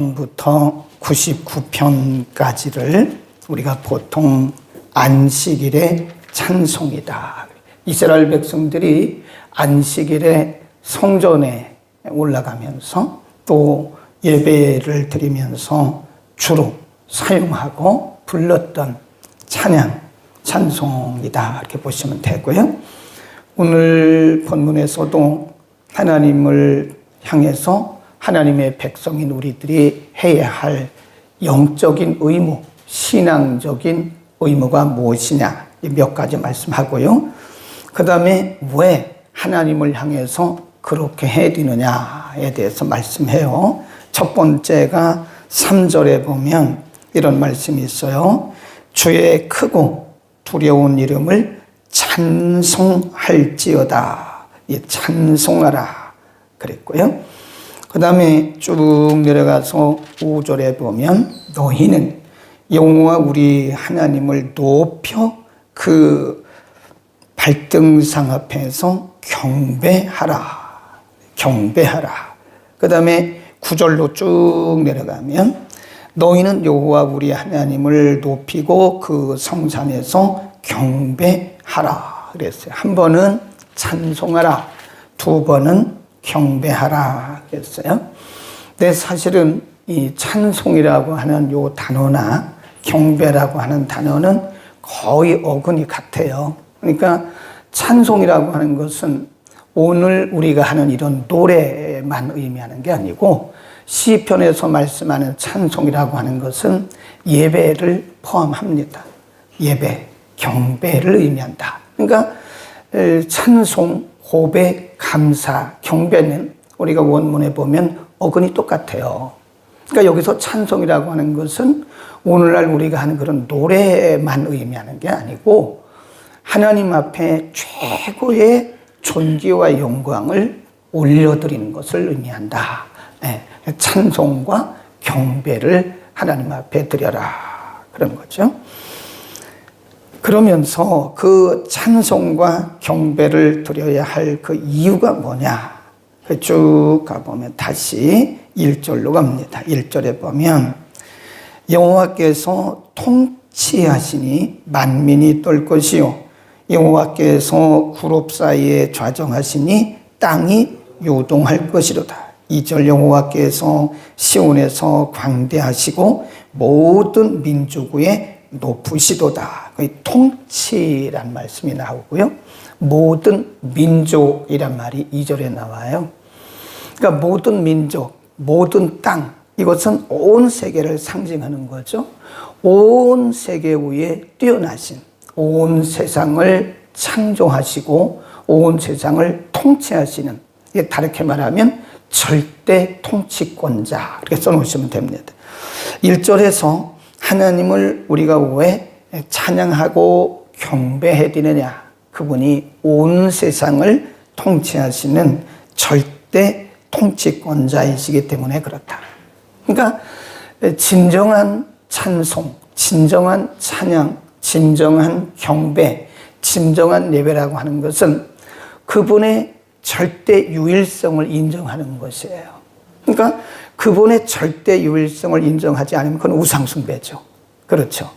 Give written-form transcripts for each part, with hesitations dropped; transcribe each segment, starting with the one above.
부터 99편까지를 우리가 보통 안식일의 찬송이다. 이스라엘 백성들이 안식일에 성전에 올라가면서 또 예배를 드리면서 주로 사용하고 불렀던 찬양, 찬송이다. 이렇게 보시면 되고요. 오늘 본문에서도 하나님을 향해서 하나님의 백성인 우리들이 해야 할 영적인 의무, 신앙적인 의무가 무엇이냐 몇 가지 말씀하고요. 그 다음에 왜 하나님을 향해서 그렇게 해야 되느냐에 대해서 말씀해요. 첫 번째가 3절에 보면 이런 말씀이 있어요. 주의 크고 두려운 이름을 찬송할지어다. 찬송하라 그랬고요. 그 다음에 쭉 내려가서 5절에 보면 너희는 여호와 우리 하나님을 높여 그 발등상 앞에서 경배하라. 그 다음에 9절로 쭉 내려가면 너희는 여호와 우리 하나님을 높이고 그 성산에서 경배하라 그랬어요. 한 번은 찬송하라, 두 번은 경배하라 그랬어요. 근데 사실은 이 찬송이라고 하는 요 단어나 경배라고 하는 단어는 거의 어근이 같아요. 그러니까 찬송이라고 하는 것은 오늘 우리가 하는 이런 노래만 의미하는 게 아니고 시편에서 말씀하는 찬송이라고 하는 것은 예배를 포함합니다. 예배, 경배를 의미한다. 그러니까 찬송, 고백, 감사, 경배는 우리가 원문에 보면 어근이 똑같아요. 그러니까 여기서 찬송이라고 하는 것은 오늘날 우리가 하는 그런 노래만 의미하는 게 아니고 하나님 앞에 최고의 존귀와 영광을 올려드리는 것을 의미한다. 찬송과 경배를 하나님 앞에 드려라. 그런 거죠. 그러면서 그 찬송과 경배를 드려야 할 그 이유가 뭐냐? 쭉 가보면 다시 1절로 갑니다. 1절에 보면 여호와께서 통치하시니 만민이 떨 것이요 여호와께서 구롭 사이에 좌정하시니 땅이 요동할 것이로다. 2절 여호와께서 시온에서 광대하시고 모든 민족 위에 높으시도다. 거의 통치란 말씀이 나오고요. 모든 민족이란 말이 2절에 나와요. 그러니까 모든 민족, 모든 땅, 이것은 온 세계를 상징하는 거죠. 온 세계 위에 뛰어나신, 온 세상을 창조하시고 온 세상을 통치하시는, 이게 다르게 말하면 절대 통치권자, 이렇게 써놓으시면 됩니다. 1절에서 하나님을 우리가 왜 찬양하고 경배해야 되느냐? 그분이 온 세상을 통치하시는 절대 통치권자이시기 때문에 그렇다. 그러니까 진정한 찬송, 진정한 찬양, 진정한 경배, 진정한 예배라고 하는 것은 그분의 절대 유일성을 인정하는 것이에요. 그러니까 그분의 절대 유일성을 인정하지 않으면 그건 우상숭배죠. 그렇죠.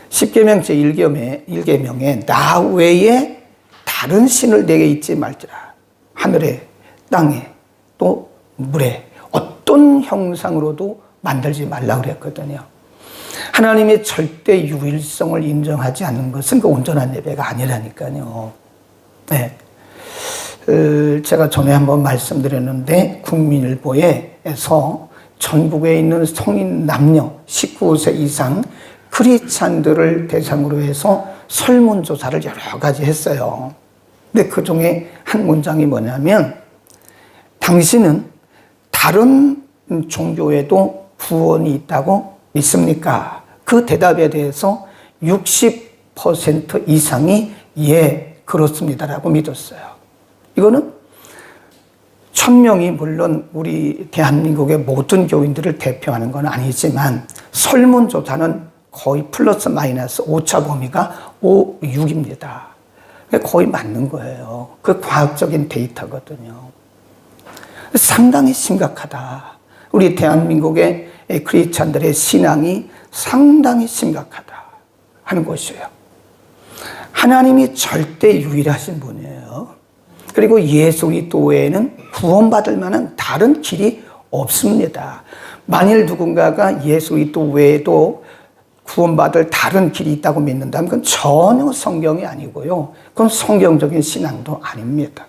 십계명 제1계명에 나 외에 다른 신을 내게 잊지 말지라. 하늘에, 땅에, 또 물에 어떤 형상으로도 만들지 말라 그랬거든요. 하나님의 절대 유일성을 인정하지 않는 것은 그 온전한 예배가 아니라니까요. 네. 제가 전에 한번 말씀드렸는데 국민일보에서 전국에 있는 성인 남녀 19세 이상 크리스찬들을 대상으로 해서 설문조사를 여러 가지 했어요. 근데 그 중에 한 문장이 뭐냐면 당신은 다른 종교에도 구원이 있다고 믿습니까? 그 대답에 대해서 60% 이상이 예, 그렇습니다라고 믿었어요. 이거는 1000명이 물론 우리 대한민국의 모든 교인들을 대표하는 건 아니지만 설문조사는 거의 플러스 마이너스 오차 범위가 5, 6입니다. 거의 맞는 거예요. 그 과학적인 데이터거든요. 상당히 심각하다. 우리 대한민국의 크리스찬들의 신앙이 상당히 심각하다 하는 것이에요. 하나님이 절대 유일하신 분이에요. 그리고 예수 그리스도 외에는 구원받을 만한 다른 길이 없습니다. 만일 누군가가 예수 그리스도 외에도 구원받을 다른 길이 있다고 믿는다면 그건 전혀 성경이 아니고요. 그건 성경적인 신앙도 아닙니다.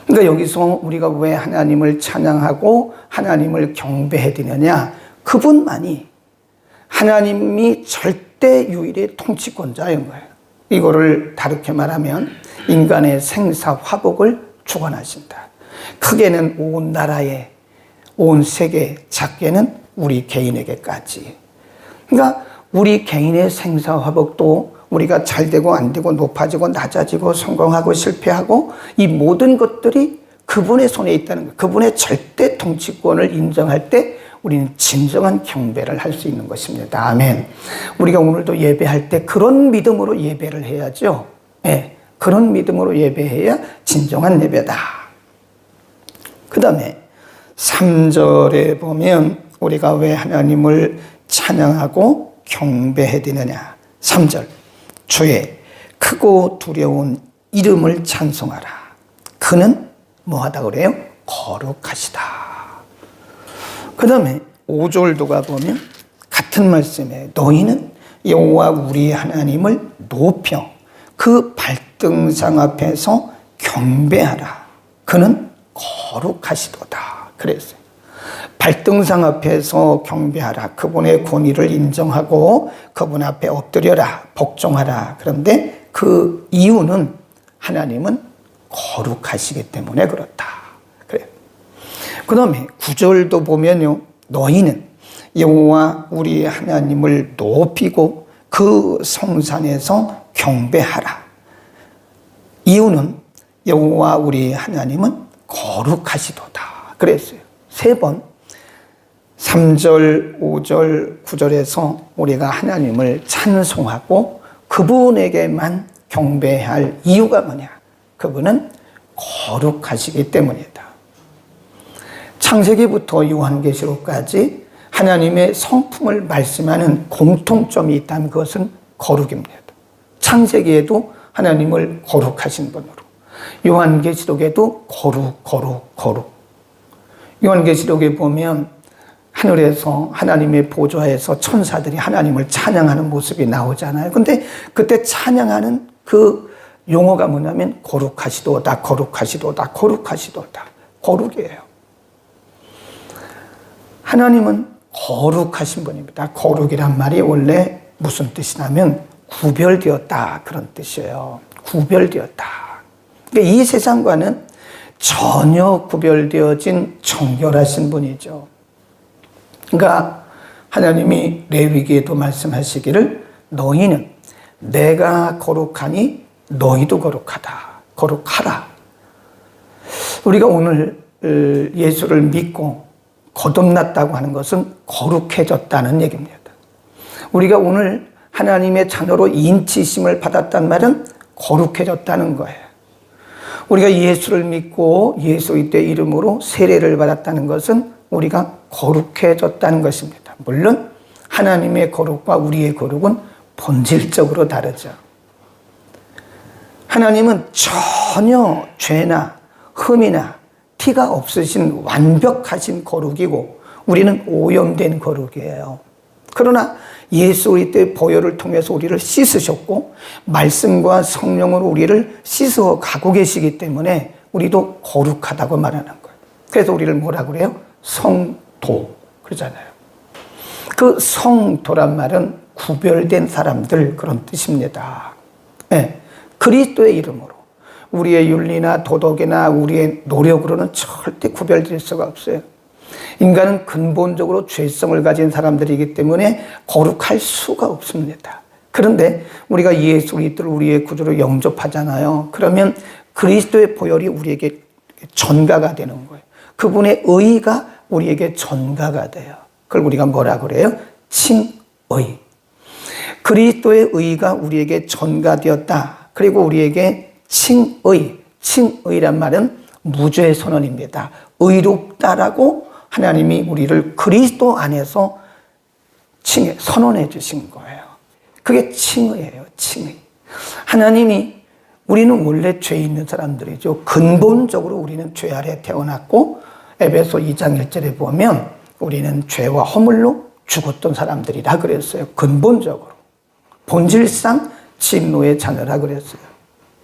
그러니까 여기서 우리가 왜 하나님을 찬양하고 하나님을 경배해야 되느냐? 그분만이 하나님이 절대 유일의 통치권자인 거예요. 이거를 다르게 말하면 인간의 생사 화복을 주관하신다. 크게는 온 나라에, 온 세계, 작게는 우리 개인에게까지. 그러니까 우리 개인의 생사 화복도 우리가 잘 되고 안 되고 높아지고 낮아지고 성공하고 실패하고 이 모든 것들이 그분의 손에 있다는 것, 그분의 절대 통치권을 인정할 때 우리는 진정한 경배를 할 수 있는 것입니다. 아멘. 우리가 오늘도 예배할 때 그런 믿음으로 예배를 해야죠. 네, 그런 믿음으로 예배해야 진정한 예배다. 그 다음에 3절에 보면 우리가 왜 하나님을 찬양하고 경배해야 되느냐. 3절. 주의 크고 두려운 이름을 찬송하라. 그는 뭐하다 그래요? 거룩하시다. 그 다음에 5절도 가보면 같은 말씀에 너희는 여호와 우리 하나님을 높여 그 발등상 앞에서 경배하라. 그는 거룩하시도다. 그랬어요. 발등상 앞에서 경배하라. 그분의 권위를 인정하고 그분 앞에 엎드려라. 복종하라. 그런데 그 이유는 하나님은 거룩하시기 때문에 그렇다. 그래요. 그 다음에 9절도 보면요. 너희는 여호와 우리 하나님을 높이고 그 성산에서 경배하라. 이유는 여호와 우리 하나님은 거룩하시도다. 그랬어요. 3번 3절, 5절, 9절에서 우리가 하나님을 찬송하고 그분에게만 경배할 이유가 뭐냐? 그분은 거룩하시기 때문이다. 창세기부터 요한계시록까지 하나님의 성품을 말씀하는 공통점이 있다면 그것은 거룩입니다. 창세기에도 하나님을 거룩하신 분으로, 요한계시록에도 거룩. 요한계시록에 보면 하늘에서 하나님의 보좌에서 천사들이 하나님을 찬양하는 모습이 나오잖아요. 근데 그때 찬양하는 그 용어가 뭐냐면 거룩하시도다. 거룩이에요. 하나님은 거룩하신 분입니다. 거룩이란 말이 원래 무슨 뜻이냐면 구별되었다. 그런 뜻이에요. 구별되었다. 그러니까 이 세상과는 전혀 구별되어진 정결하신 분이죠. 그러니까 하나님이 레위기에도 말씀하시기를 너희는 내가 거룩하니 너희도 거룩하라. 우리가 오늘 예수를 믿고 거듭났다고 하는 것은 거룩해졌다는 얘기입니다. 우리가 오늘 하나님의 자녀로 인치심을 받았단 말은 거룩해졌다는 거예요. 우리가 예수를 믿고 예수 그리스도의 이름으로 세례를 받았다는 것은 우리가 거룩해졌다는 것입니다. 물론 하나님의 거룩과 우리의 거룩은 본질적으로 다르죠. 하나님은 전혀 죄나 흠이나 티가 없으신 완벽하신 거룩이고 우리는 오염된 거룩이에요. 그러나 예수 그리스도의 보혈을 통해서 우리를 씻으셨고 말씀과 성령으로 우리를 씻어 가고 계시기 때문에 우리도 거룩하다고 말하는 거예요. 그래서 우리를 뭐라 그래요? 성도 그러잖아요. 그 성도란 말은 구별된 사람들 그런 뜻입니다. 네. 그리스도의 이름으로 우리의 윤리나 도덕이나 우리의 노력으로는 절대 구별될 수가 없어요. 인간은 근본적으로 죄성을 가진 사람들이기 때문에 거룩할 수가 없습니다. 그런데 우리가 예수 그리스도를 우리의 구주로 영접하잖아요. 그러면 그리스도의 보혈이 우리에게 전가가 되는 거예요. 그분의 의가 우리에게 전가가 돼요. 그걸 우리가 뭐라 그래요? 칭의. 그리스도의 의가 우리에게 전가되었다. 그리고 우리에게 칭의란 말은 무죄 선언입니다. 의롭다라고 하나님이 우리를 그리스도 안에서 선언해 주신 거예요. 그게 칭의예요, 칭의. 하나님이, 우리는 원래 죄 있는 사람들이죠. 근본적으로 우리는 죄 아래 태어났고, 에베소 2장 1절에 보면 우리는 죄와 허물로 죽었던 사람들이라 그랬어요. 근본적으로. 본질상 진노의 자녀라 그랬어요.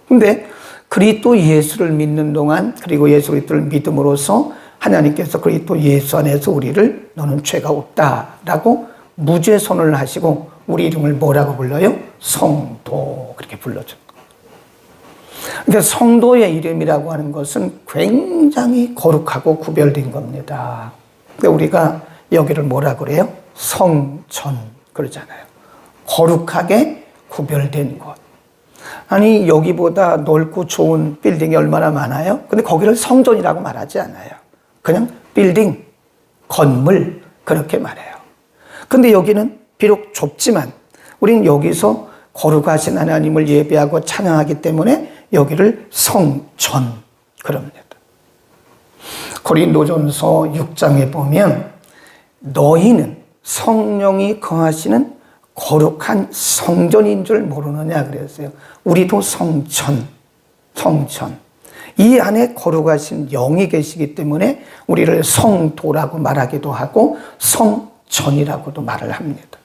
근데 그리스도 예수를 믿는 동안, 그리고 예수 그리스도를 믿음으로써 하나님께서 그리스도 예수 안에서 우리를 너는 죄가 없다라고 무죄 선언을 하시고 우리 이름을 뭐라고 불러요? 성도, 그렇게 불러준 거예요. 그러니까 성도의 이름이라고 하는 것은 굉장히 거룩하고 구별된 겁니다. 그러니까 우리가 여기를 뭐라 그래요? 성전 그러잖아요. 거룩하게 구별된 곳. 아니, 여기보다 넓고 좋은 빌딩이 얼마나 많아요? 근데 거기를 성전이라고 말하지 않아요. 그냥 빌딩, 건물, 그렇게 말해요. 근데 여기는 비록 좁지만 우리는 여기서 거룩하신 하나님을 예배하고 찬양하기 때문에 여기를 성전 그럽니다. 고린도전서 6장에 보면 너희는 성령이 거하시는 거룩한 성전인 줄 모르느냐 그랬어요. 우리도 성전. 이 안에 거룩하신 영이 계시기 때문에 우리를 성도라고 말하기도 하고 성전이라고도 말을 합니다.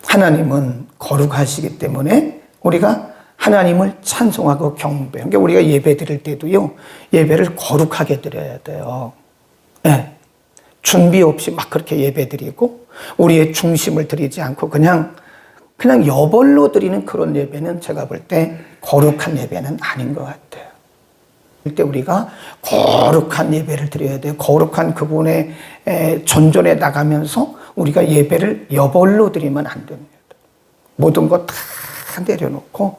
하나님은 거룩하시기 때문에 우리가 하나님을 찬송하고 경배하고, 그러니까 우리가 예배 드릴 때도요, 예배를 거룩하게 드려야 돼요. 네. 준비 없이 막 그렇게 예배 드리고 우리의 중심을 드리지 않고 그냥 여벌로 드리는 그런 예배는 제가 볼 때 거룩한 예배는 아닌 것 같아요. 그때 우리가 거룩한 예배를 드려야 돼요. 거룩한 그분의 전전에 나가면서 우리가 예배를 여벌로 드리면 안 됩니다. 모든 것 다 내려놓고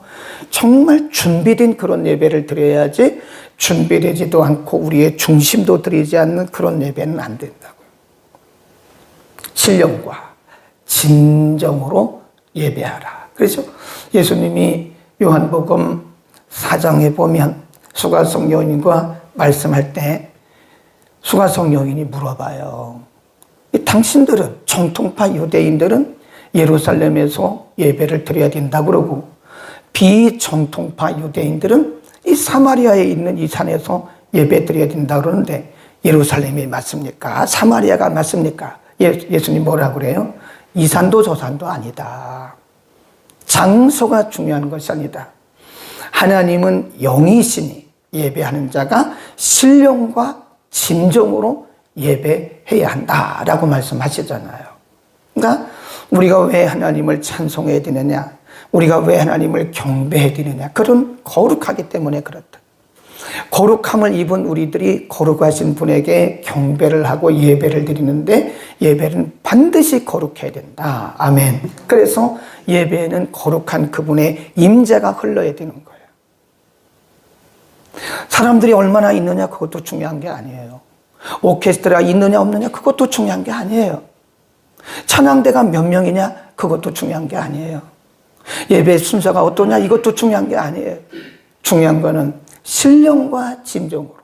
정말 준비된 그런 예배를 드려야지, 준비되지도 않고 우리의 중심도 드리지 않는 그런 예배는 안 된다고요. 신령과 진정으로 예배하라. 그래서 예수님이 요한복음 4장에 보면 수가성 여인과 말씀할 때 수가성 여인이 물어봐요. 당신들은, 정통파 유대인들은 예루살렘에서 예배를 드려야 된다 그러고 비정통파 유대인들은 이 사마리아에 있는 이 산에서 예배 드려야 된다 그러는데 예루살렘이 맞습니까? 사마리아가 맞습니까? 예수님 뭐라 그래요? 이 산도 저 산도 아니다. 장소가 중요한 것이 아니다. 하나님은 영이시니 예배하는 자가 신령과 진정으로 예배해야 한다라고 말씀하시잖아요. 그러니까 우리가 왜 하나님을 찬송해야 되느냐, 우리가 왜 하나님을 경배해야 되느냐, 그런 거룩하기 때문에 그렇다. 거룩함을 입은 우리들이 거룩하신 분에게 경배를 하고 예배를 드리는데 예배는 반드시 거룩해야 된다. 아멘. 그래서 예배에는 거룩한 그분의 임재가 흘러야 되는 거예요. 사람들이 얼마나 있느냐 그것도 중요한 게 아니에요. 오케스트라 있느냐 없느냐 그것도 중요한 게 아니에요. 찬양대가 몇 명이냐 그것도 중요한 게 아니에요. 예배 순서가 어떠냐 이것도 중요한 게 아니에요. 중요한 거는 신령과 진정으로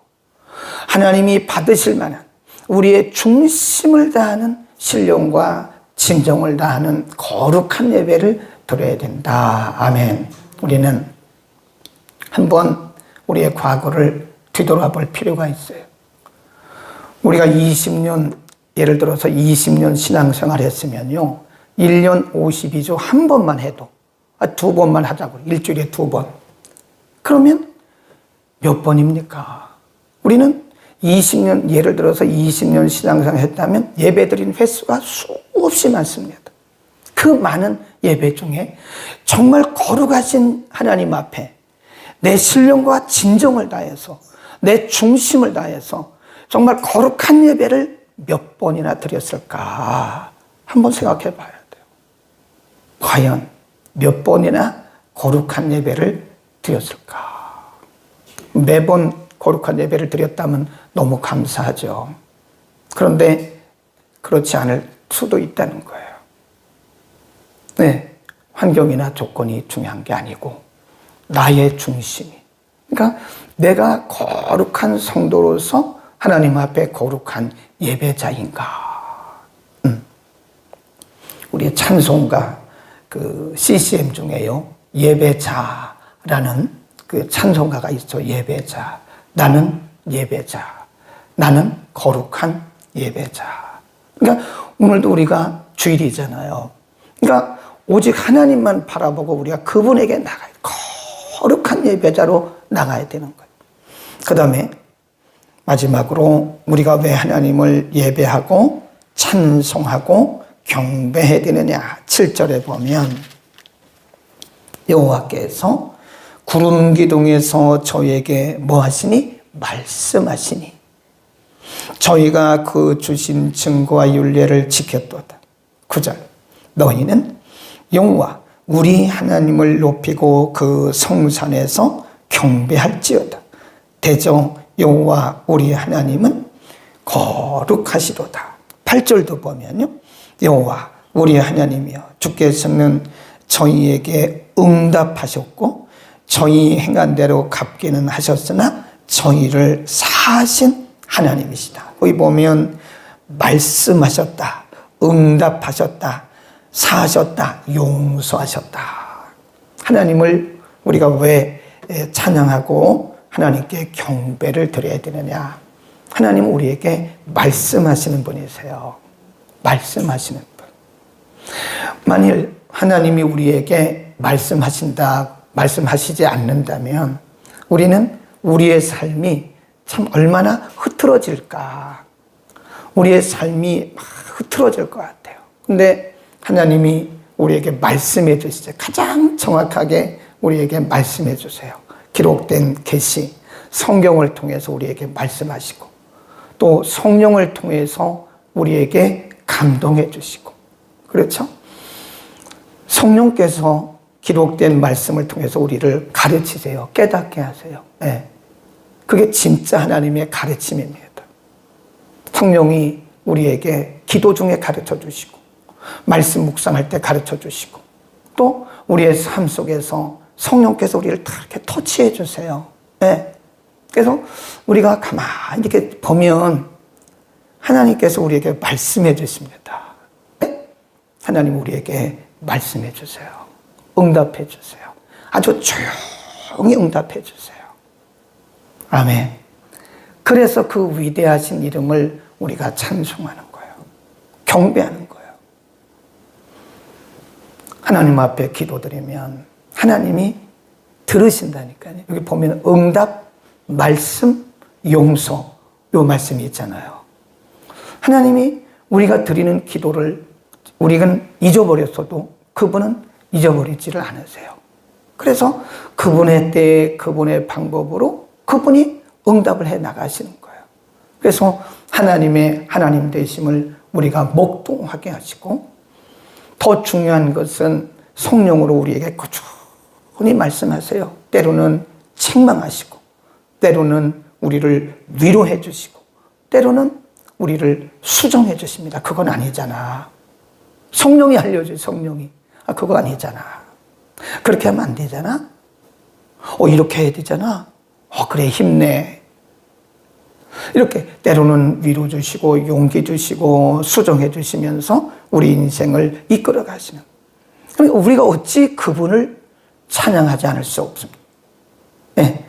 하나님이 받으실 만한 우리의 중심을 다하는 신령과 진정을 다하는 거룩한 예배를 드려야 된다. 아멘. 우리는 한번 우리의 과거를 뒤돌아볼 필요가 있어요. 우리가 20년, 예를 들어서 20년 신앙생활 했으면요, 1년 52조 한 번만 해도, 2번만 하자고, 일주일에 2번. 그러면 몇 번입니까? 우리는 20년, 예를 들어서 20년 신앙생활 했다면 예배드린 횟수가 수없이 많습니다. 그 많은 예배 중에 정말 거룩하신 하나님 앞에 내 신령과 진정을 다해서, 내 중심을 다해서 정말 거룩한 예배를 몇 번이나 드렸을까? 한번 생각해 봐야 돼요. 과연 몇 번이나 거룩한 예배를 드렸을까? 매번 거룩한 예배를 드렸다면 너무 감사하죠. 그런데 그렇지 않을 수도 있다는 거예요. 네, 환경이나 조건이 중요한 게 아니고 나의 중심이. 그러니까 내가 거룩한 성도로서 하나님 앞에 거룩한 예배자인가? 우리의 찬송가 그 CCM 중에요, 예배자라는 그 찬송가가 있죠. 예배자. 나는 예배자. 나는 거룩한 예배자. 그러니까 오늘도 우리가 주일이잖아요. 그러니까 오직 하나님만 바라보고 우리가 그분에게 나가야 돼. 거룩한 예배자로 나가야 되는 거예요. 그 다음에 마지막으로 우리가 왜 하나님을 예배하고 찬송하고 경배해야 되느냐. 7절에 보면 여호와께서 구름 기둥에서 저에게 뭐 하시니? 말씀하시니 저희가 그 주신 증거와 율례를 지켰도다. 9절 너희는 여호와 우리 하나님을 높이고 그 성산에서 경배할지어다. 대저 여호와 우리 하나님은 거룩하시도다. 8절도 보면요, 여호와 우리 하나님이여 주께서는 저희에게 응답하셨고 저희 행한 대로 갚기는 하셨으나 저희를 사하신 하나님이시다. 거기 보면 말씀하셨다, 응답하셨다, 사하셨다, 용서하셨다. 하나님을 우리가 왜 찬양하고 하나님께 경배를 드려야 되느냐? 하나님은 우리에게 말씀하시는 분이세요. 말씀하시는 분. 만일 하나님이 우리에게 말씀하시지 않는다면 우리는 우리의 삶이 참 얼마나 흐트러질까. 우리의 삶이 막 흐트러질 것 같아요. 근데 하나님이 우리에게 말씀해 주시죠. 가장 정확하게 우리에게 말씀해 주세요. 기록된 계시, 성경을 통해서 우리에게 말씀하시고 또 성령을 통해서 우리에게 감동해 주시고, 그렇죠? 성령께서 기록된 말씀을 통해서 우리를 가르치세요. 깨닫게 하세요. 네. 그게 진짜 하나님의 가르침입니다. 성령이 우리에게 기도 중에 가르쳐 주시고 말씀 묵상할 때 가르쳐 주시고 또 우리의 삶 속에서 성령께서 우리를 다 이렇게 터치해 주세요. 네. 그래서 우리가 가만히 이렇게 보면 하나님께서 우리에게 말씀해 주십니다. 네? 하나님 우리에게 말씀해 주세요. 응답해 주세요. 아주 조용히 응답해 주세요. 아멘. 그래서 그 위대하신 이름을 우리가 찬송하는 거예요. 경배하는 거예요. 하나님 앞에 기도드리면 하나님이 들으신다니까요. 여기 보면 응답, 말씀, 용서, 요 말씀이 있잖아요. 하나님이 우리가 드리는 기도를 우리가 잊어버렸어도 그분은 잊어버리지를 않으세요. 그래서 그분의 때에 그분의 방법으로 그분이 응답을 해 나가시는 거예요. 그래서 하나님의 하나님 되심을 우리가 목동하게 하시고 더 중요한 것은 성령으로 우리에게 꾸준히 말씀하세요. 때로는 책망하시고 때로는 우리를 위로해 주시고 때로는 우리를 수정해 주십니다. 그건 아니잖아. 성령이 알려줘요. 성령이. 그거 아니잖아. 그렇게 하면 안 되잖아. 이렇게 해야 되잖아. 그래 힘내. 이렇게 때로는 위로 주시고 용기 주시고 수정해 주시면서 우리 인생을 이끌어 가시는. 그러니까 우리가 어찌 그분을 찬양하지 않을 수 없습니다. 네.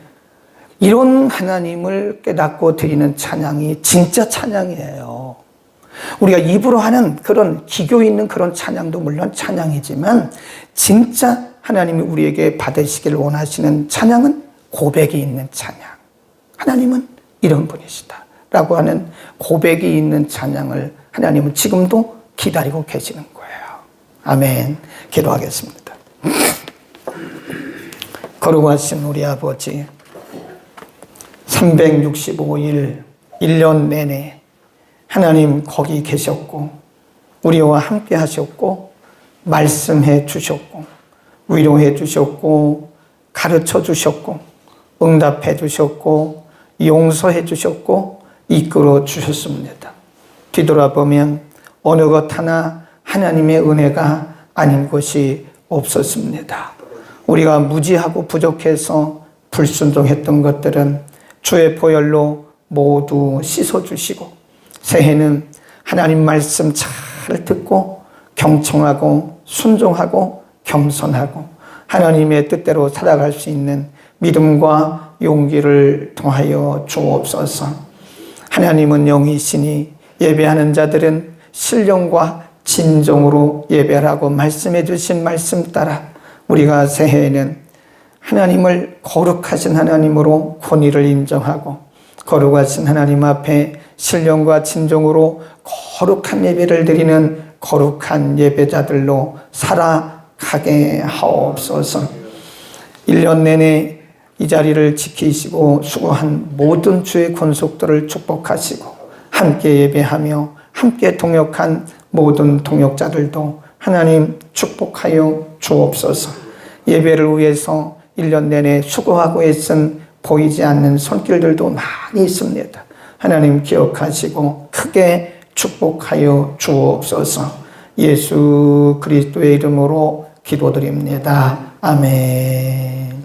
이런 하나님을 깨닫고 드리는 찬양이 진짜 찬양이에요. 우리가 입으로 하는 그런 기교 있는 그런 찬양도 물론 찬양이지만 진짜 하나님이 우리에게 받으시길 원하시는 찬양은 고백이 있는 찬양. 하나님은 이런 분이시다 라고 하는 고백이 있는 찬양을 하나님은 지금도 기다리고 계시는 거예요. 아멘. 기도하겠습니다. 거룩하신 우리 아버지, 365일 1년 내내 하나님 거기 계셨고 우리와 함께 하셨고 말씀해 주셨고 위로해 주셨고 가르쳐 주셨고 응답해 주셨고 용서해 주셨고 이끌어 주셨습니다. 뒤돌아보면 어느 것 하나 하나님의 은혜가 아닌 것이 없었습니다. 우리가 무지하고 부족해서 불순종했던 것들은 주의 보혈로 모두 씻어주시고 새해는 하나님 말씀 잘 듣고 경청하고 순종하고 겸손하고 하나님의 뜻대로 살아갈 수 있는 믿음과 용기를 통하여 주옵소서. 하나님은 영이시니 예배하는 자들은 신령과 진정으로 예배하라고 말씀해 주신 말씀 따라 우리가 새해에는 하나님을 거룩하신 하나님으로 권위를 인정하고 거룩하신 하나님 앞에 신령과 진정으로 거룩한 예배를 드리는 거룩한 예배자들로 살아가게 하옵소서. 1년 내내 이 자리를 지키시고 수고한 모든 주의 권속들을 축복하시고 함께 예배하며 함께 동역한 모든 동역자들도 하나님 축복하여 주옵소서. 예배를 위해서 1년 내내 수고하고 애쓴 보이지 않는 손길들도 많이 있습니다. 하나님 기억하시고 크게 축복하여 주옵소서. 예수 그리스도의 이름으로 기도드립니다. 아멘.